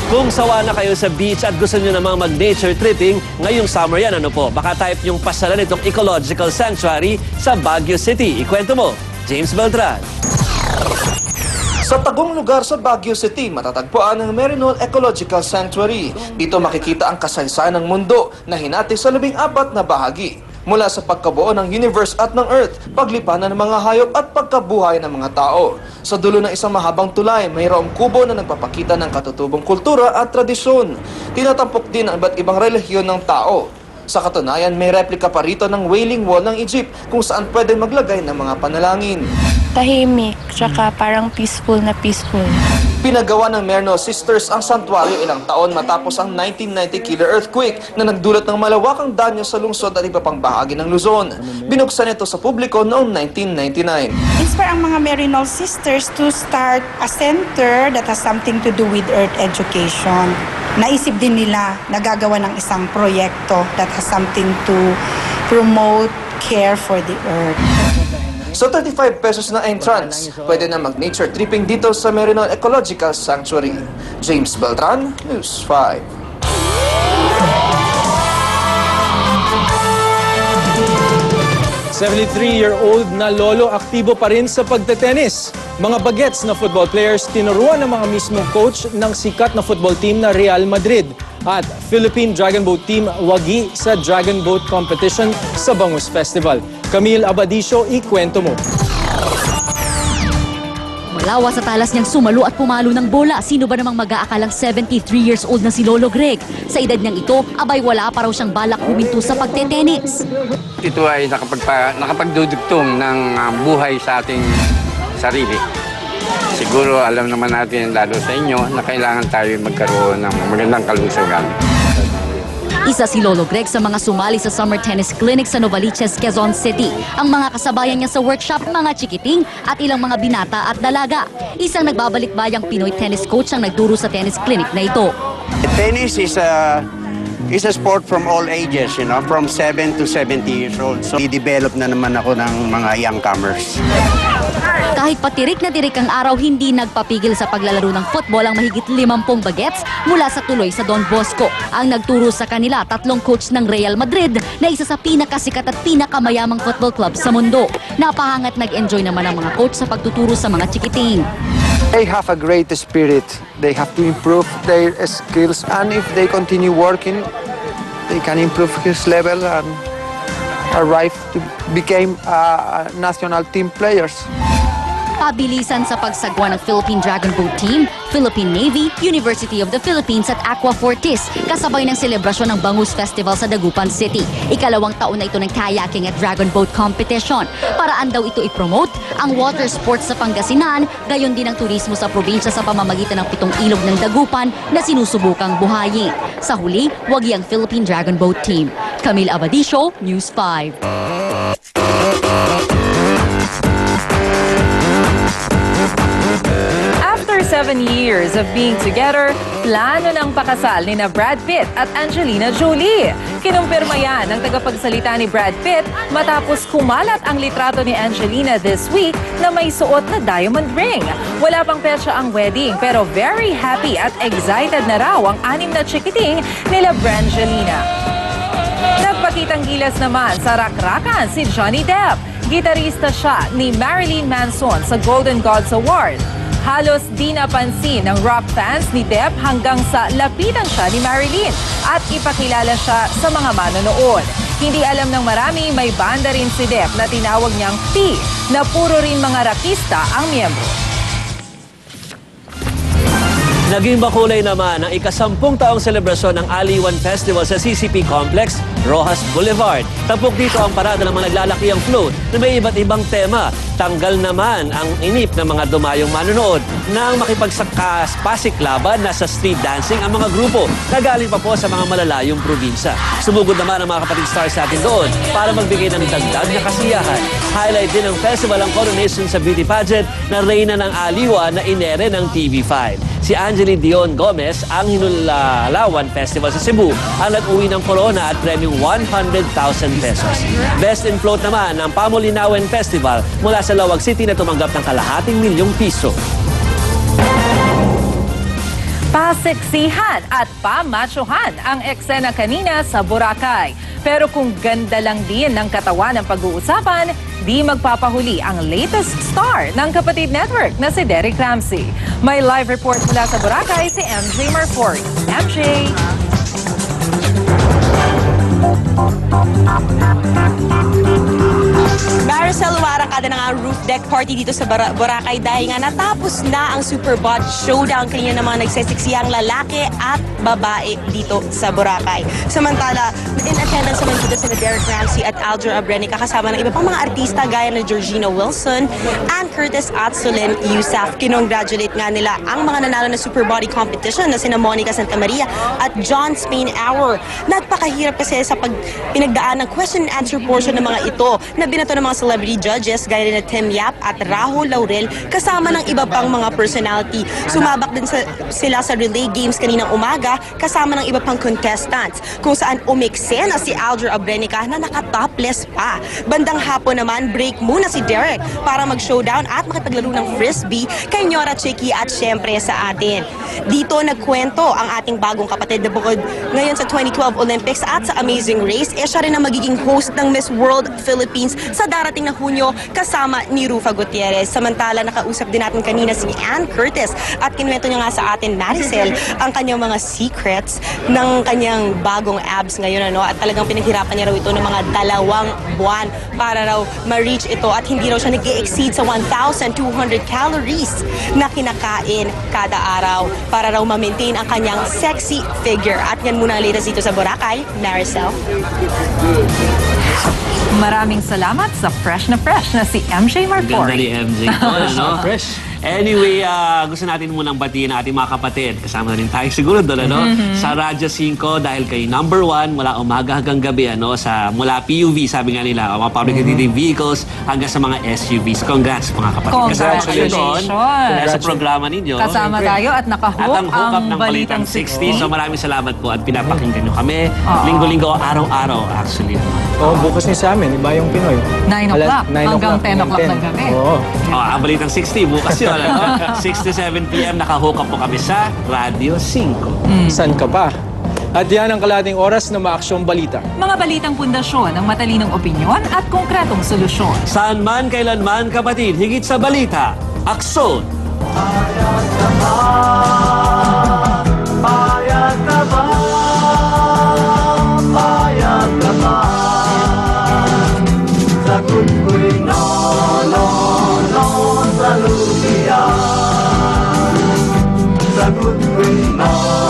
Kung sawa na kayo sa beach at gusto nyo namang mag-nature tripping, ngayong summer yan, ano po? Baka type yung pasyalan itong ecological sanctuary sa Baguio City. Ikwento mo, James Beltran. Sa tagong lugar sa Baguio City, matatagpuan ang Merinol Ecological Sanctuary. Dito makikita ang kasaysayan ng mundo na hinati sa 14 na bahagi. Mula sa pagkabuo ng universe at ng earth, paglipanan ng mga hayop at pagkabuhay ng mga tao. Sa dulo ng isang mahabang tulay, mayroong kubo na nagpapakita ng katutubong kultura at tradisyon. Tinatampok din ang iba't ibang relihiyon ng tao. Sa katunayan, may replika pa rito ng Wailing Wall ng Egypt kung saan pwede maglagay ng mga panalangin. Tahimik, tsaka parang peaceful na peaceful. Pinagawa ng Merinol Sisters ang santuaryo ilang taon matapos ang 1990 killer earthquake na nagdulot ng malawakang danyo sa lungsod at iba pang bahagi ng Luzon. Binuksan ito sa publiko noong 1999. Inspire ang mga Merinol Sisters to start a center that has something to do with earth education. Naisip din nila na gagawa ng isang proyekto that has something to promote care for the earth. So 35 pesos na entrance, pwede na mag-nature tripping dito sa Merinol Ecological Sanctuary. James Beltran, News 5. 73-year-old na lolo aktibo pa rin sa pagtetenis. Mga bagets na football players tinuruan ng mga mismong coach ng sikat na football team na Real Madrid at Philippine Dragon Boat Team wagi sa Dragon Boat Competition sa Bangus Festival. Camille Abadisio, ikwento mo. Malawa sa talas niyang sumalo at pumalo ng bola. Sino ba namang mag-aakalang 73 years old na si Lolo Greg? Sa edad niyang ito, abay wala pa raw siyang balak huminto sa pagtetenis. Ito ay nakapagdudugtong ng buhay sa ating sarili. Siguro alam naman natin, lalo sa inyo, na kailangan tayo magkaroon ng magandang kalusugan. Isa si Lolo Greg sa mga sumali sa Summer Tennis Clinic sa Novaliches, Quezon City. Ang mga kasabayan niya sa workshop, mga chikiting at ilang mga binata at dalaga. Isang nagbabalik-bayang Pinoy tennis coach ang nagturo sa tennis clinic na ito. Tennis is a sport from all ages, you know, from 7 to 70 years old. So, i-develop na naman ako ng mga youngcomers. Kahit patirik na tirik ang araw, hindi nagpapigil sa paglalaro ng football ang mahigit 50 bagets mula sa tuloy sa Don Bosco. Ang nagturo sa kanila, 3 coach ng Real Madrid na isa sa pinakasikat at pinakamayamang football club sa mundo. Napahangat nag-enjoy naman ang mga coach sa pagtuturo sa mga chikiting. They have a great spirit. They have to improve their skills, and if they continue working, they can improve his level and arrive to become national team players. Pabilisan sa pagsagwa ng Philippine Dragon Boat Team, Philippine Navy, University of the Philippines at Aqua Fortis, kasabay ng selebrasyon ng Bangus Festival sa Dagupan City. Ikalawang taon na ito ng kayaking at Dragon Boat Competition. Paraan daw ito i-promote ang water sports sa Pangasinan, gayon din ang turismo sa probinsya sa pamamagitan ng 7 ilog ng Dagupan na sinusubukang buhayin. Sa huli, wagi ang Philippine Dragon Boat Team. Camille Abadisio, News 5. After 7 years of being together, plano ng pakasal ni na Brad Pitt at Angelina Jolie. Kinumpirma yan ng tagapagsalita ni Brad Pitt matapos kumalat ang litrato ni Angelina this week na may suot na diamond ring. Wala pang petsa ang wedding pero very happy at excited na raw ang 6 na chikiting nila Brangelina. Nagpakitang gilas naman sa rakrakan si Johnny Depp. Gitarista siya ni Marilyn Manson sa Golden Gods Award. Halos di napansin ng rock fans ni Depp hanggang sa lapitan siya ni Marilyn at ipakilala siya sa mga manonood. Hindi alam ng marami, may banda rin si Depp na tinawag niyang P na puro rin mga rockista ang miyembro. Naging makulay naman ang ika-10 taong selebrasyon ng Aliwan Festival sa CCP Complex, Rojas Boulevard. Tapok dito ang parada ng mga naglalakiang float na may iba't ibang tema. Tanggal naman ang inip ng mga dumayong manonood. Nang makipagsakas-pasiklaban na sa street dancing ang mga grupo na galing pa po sa mga malalayong probinsya. Sumugod naman ang mga kapatid stars natin doon para magbigay ng dagdag na kasiyahan. Highlight din ng festival ang coronation sa beauty pageant na reyna ng Aliwa na inere ng TV5. Si Angeline Dion Gomez ang Hinulalawan Festival sa Cebu ang nag-uwi ng corona at premyong 100,000 pesos. Best in float naman ang Pamulinawen Festival mula sa Lawag City na tumanggap ng ₱250,000. Paseksihan at pamachohan ang eksena kanina sa Boracay. Pero kung ganda lang din ng katawan ng pag-uusapan, di magpapahuli ang latest star ng Kapatid Network na si Derek Ramsey. May live report mula sa Boracay si MJ Marfori. MJ! Maricel, umaarangkada na nga ang roof deck party dito sa Boracay dahil nga natapos na ang Superbot Showdown kanina ng mga nagsesiksiyang lalaki at babae dito sa Boracay. Samantala, in attendance naman dito sina Derek Ramsey at Alger Abrenica kasama ng iba pang mga artista gaya na Georgina Wilson and Curtis at Solen Yusaf. Kinongratulate nga nila ang mga nanalo na Super Body Competition na sina Monica Santamaria at John Spain Hour. Napakahirap kasi sa pinagdaan ng question and answer portion ng mga ito na binato ng mga celebrity judges gaya na Tim Yap at Rahul Laurel kasama ng iba pang mga personality. Sumabak din sila sa relay games kaninang umaga kasama ng iba pang contestants kung saan umiksena si Alger Abrenica na naka-topless pa. Bandang hapon naman, break muna si Derek para mag-showdown at makipaglaro ng frisbee kay Nyora Chiki at syempre sa atin. Dito nagkwento ang ating bagong kapatid na bukod ngayon sa 2012 Olympics at sa Amazing Race, siya rin ang magiging host ng Miss World Philippines sa darating na Hunyo kasama ni Rufa Gutierrez. Samantala, nakausap din natin kanina si Ann Curtis at kinuwento niya nga sa atin, Maricel, ang kanyang mga secrets ng kanyang bagong abs ngayon. At talagang pinaghirapan niya raw ito ng mga 2 buwan para raw ma-reach ito at hindi raw siya nag-exceed sa 1,200 calories na kinakain kada araw para raw ma-maintain ang kanyang sexy figure. At yan muna ang latest dito sa Boracay. Maricel. Maraming salamat sa fresh na si MJ Ganda Marfori. ni MJ. Ano? Fresh. Anyway, gusto natin munang batiin ang ating mga kapatid. Kasama na rin tayo siguro doon, ano? Sa Radyo 5 dahil kay number 1 mula umaga hanggang gabi, ano? Mula PUV, sabi nga nila, mga public utility vehicles hanggang sa mga SUVs. Congrats, mga kapatid. Congratulations. Sa programa ninyo. Kasama tayo at nakahook At ang hook up ang ng Balitang 60. So maraming salamat po at pinapakinggan nyo kami. Linggo-linggo, araw-araw actually. Oh, bukas niyo sa amin, iba yung Pinoy. 9 o'clock 9 hanggang 10 o'clock ng gabi. Oo. Ang Balitang 60, bukas yun. Ano? 6 to 7 p.m. nakahook up po kami sa Radyo 5. San ka pa? At yan ang kalating oras na maaksyong balita. Mga balitang pundasyon ng matalinong opinyon at konkretong solusyon. Saan man, kailanman, kapatid, higit sa balita, aksyon! Sagot ko'y no, no, no sa lubiyan. Sagot ko'y no.